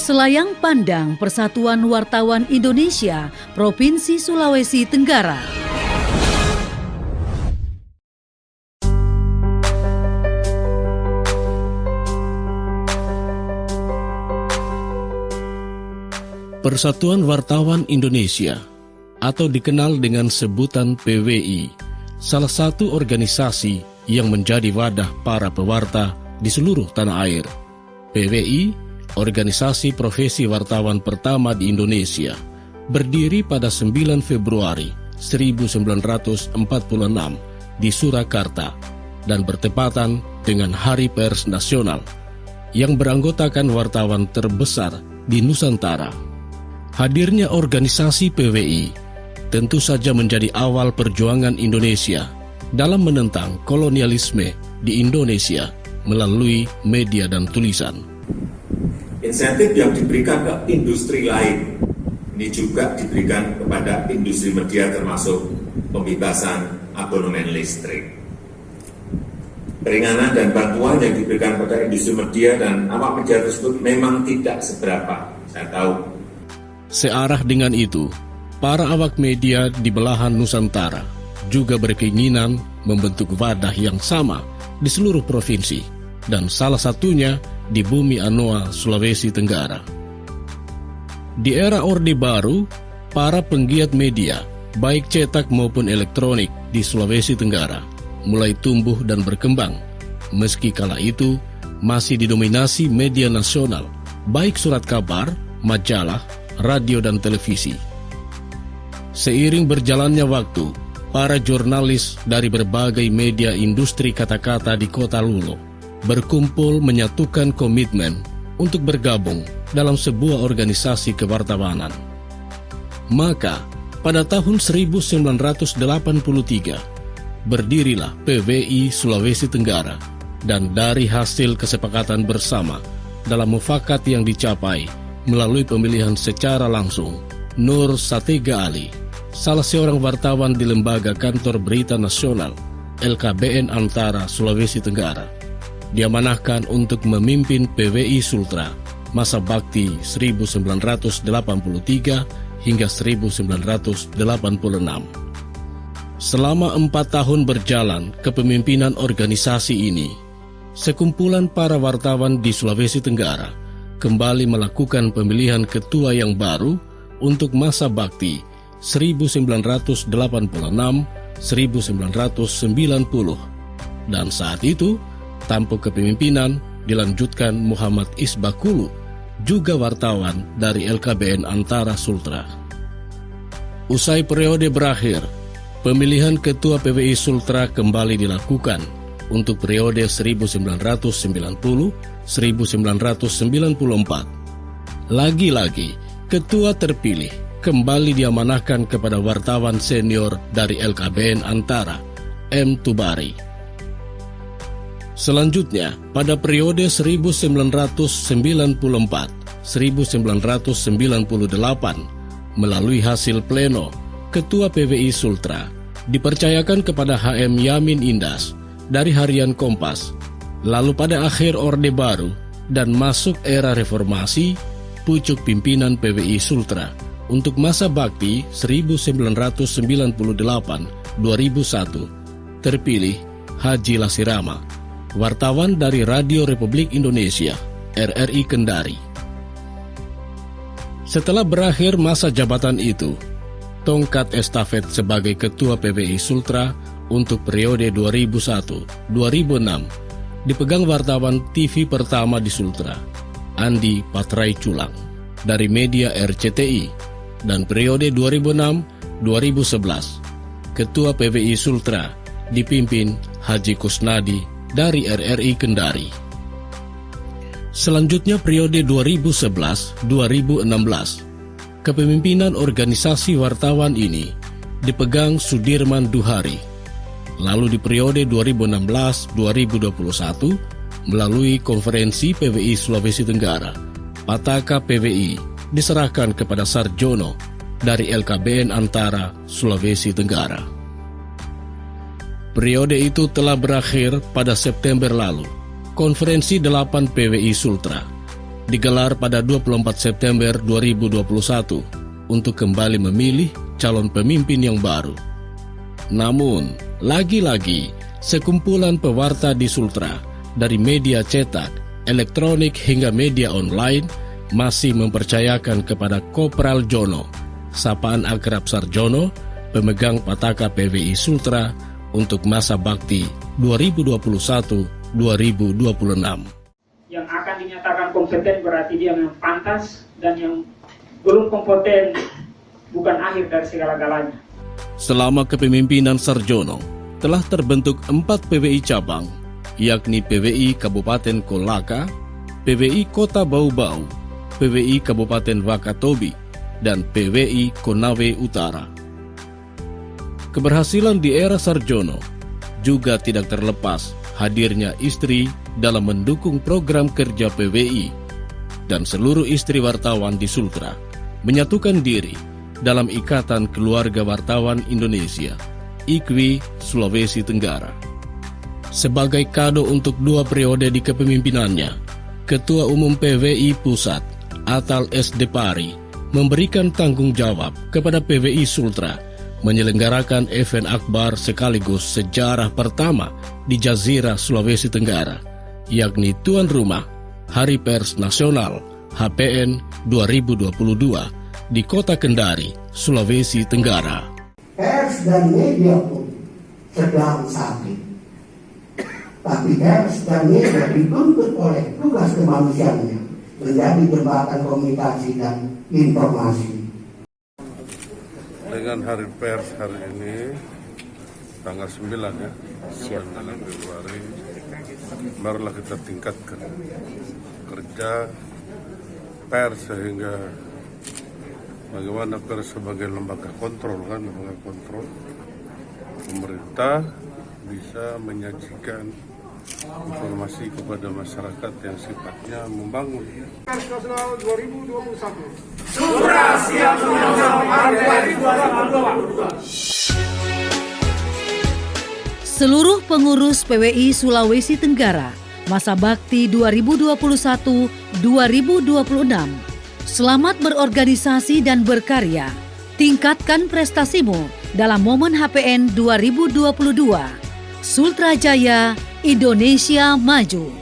Selayang Pandang Persatuan Wartawan Indonesia, Provinsi Sulawesi Tenggara. Persatuan Wartawan Indonesia, atau dikenal dengan sebutan PWI, salah satu organisasi yang menjadi wadah para pewarta di seluruh tanah air. PWI, organisasi profesi wartawan pertama di Indonesia, berdiri pada 9 Februari 1946 di Surakarta dan bertepatan dengan Hari Pers Nasional yang beranggotakan wartawan terbesar di Nusantara. Hadirnya organisasi PWI tentu saja menjadi awal perjuangan Indonesia dalam menentang kolonialisme di Indonesia melalui media dan tulisan. Insentif yang diberikan ke industri lain ini juga diberikan kepada industri media, termasuk pembebasan abonemen listrik. Keringanan dan bantuan yang diberikan kepada industri media dan awak media tersebut memang tidak seberapa, saya tahu. Searah dengan itu, para awak media di belahan Nusantara juga berkeinginan membentuk wadah yang sama di seluruh provinsi, dan salah satunya di bumi Anoa, Sulawesi Tenggara. Di era Orde Baru, para penggiat media, baik cetak maupun elektronik di Sulawesi Tenggara, mulai tumbuh dan berkembang. Meski kala itu masih didominasi media nasional, baik surat kabar, majalah, radio dan televisi. Seiring berjalannya waktu, para jurnalis dari berbagai media industri kata-kata di Kota Lulo berkumpul menyatukan komitmen untuk bergabung dalam sebuah organisasi kewartawanan. Maka, pada tahun 1983, berdirilah PWI Sulawesi Tenggara, dan dari hasil kesepakatan bersama dalam mufakat yang dicapai melalui pemilihan secara langsung, Nur Satega Ali, salah seorang wartawan di Lembaga Kantor Berita Nasional LKBN Antara Sulawesi Tenggara, diamanahkan untuk memimpin PWI Sultra masa bakti 1983 hingga 1986. Selama 4 tahun berjalan kepemimpinan organisasi ini, sekumpulan para wartawan di Sulawesi Tenggara kembali melakukan pemilihan ketua yang baru untuk masa bakti 1986-1990, dan saat itu tampuk kepemimpinan dilanjutkan Muhammad Isbakulu, juga wartawan dari LKBN Antara Sultra. Usai periode berakhir, pemilihan ketua PWI Sultra kembali dilakukan untuk periode 1990-1994. Lagi-lagi, ketua terpilih kembali diamanahkan kepada wartawan senior dari LKBN Antara, M. Tubari. Selanjutnya, pada periode 1994-1998, melalui hasil pleno, ketua PWI Sultra dipercayakan kepada HM Yamin Indas dari Harian Kompas. Lalu pada akhir Orde Baru dan masuk era reformasi, pucuk pimpinan PWI Sultra untuk masa bakti 1998-2001 terpilih Haji Lasirama, wartawan dari Radio Republik Indonesia, RRI Kendari. Setelah berakhir masa jabatan itu, tongkat estafet sebagai ketua PWI Sultra untuk periode 2001-2006 dipegang wartawan TV pertama di Sultra, Andi Patrai Culang, dari media RCTI, dan periode 2006-2011, ketua PWI Sultra dipimpin Haji Kusnadi dari RRI Kendari. Selanjutnya periode 2011-2016, kepemimpinan organisasi wartawan ini dipegang Sudirman Duhari. Lalu di periode 2016-2021, melalui konferensi PWI Sulawesi Tenggara, Pataka PWI diserahkan kepada Sarjono dari LKBN Antara Sulawesi Tenggara. Periode itu telah berakhir pada September lalu. Konferensi 8 PWI Sultra digelar pada 24 September 2021 untuk kembali memilih calon pemimpin yang baru. Namun, lagi-lagi, sekumpulan pewarta di Sultra dari media cetak, elektronik hingga media online masih mempercayakan kepada Kopral Jono, sapaan akrab Sarjono, pemegang Pataka PWI Sultra untuk masa bakti 2021-2026. Yang akan dinyatakan kompeten berarti dia memang pantas, dan yang belum kompeten bukan akhir dari segala-galanya. Selama kepemimpinan Sarjono, telah terbentuk 4 PWI cabang, yakni PWI Kabupaten Kolaka, PWI Kota Bau-Bau, PWI Kabupaten Wakatobi, dan PWI Konawe Utara. Keberhasilan di era Sarjono juga tidak terlepas hadirnya istri dalam mendukung program kerja PWI, dan seluruh istri wartawan di Sultra menyatukan diri dalam Ikatan Keluarga Wartawan Indonesia, IKWI Sulawesi Tenggara. Sebagai kado untuk 2 periode di kepemimpinannya, Ketua Umum PWI Pusat, Atal S. Depari, memberikan tanggung jawab kepada PWI Sultra menyelenggarakan event akbar sekaligus sejarah pertama di Jazirah Sulawesi Tenggara, yakni tuan rumah Hari Pers Nasional HPN 2022 di Kota Kendari, Sulawesi Tenggara. Pers dan media pun sedang sakit, tapi pers dan media dituntut oleh tugas kemanusiaannya menjadi jembatan komunikasi dan informasi. Dengan Hari Pers hari ini, tanggal 9 ya, 9 Februari, marilah kita tingkatkan kerja pers sehingga bagaimana pers sebagai lembaga kontrol, lembaga kontrol pemerintah bisa menyajikan informasi kepada masyarakat yang sifatnya membangun. Pers Nasional 2021. Sultra siap menyongsong Hari Pers 2022. Seluruh pengurus PWI Sulawesi Tenggara masa bakti 2021-2026. Selamat berorganisasi dan berkarya. Tingkatkan prestasimu dalam momen HPN 2022. Sultra Jaya, Indonesia Maju.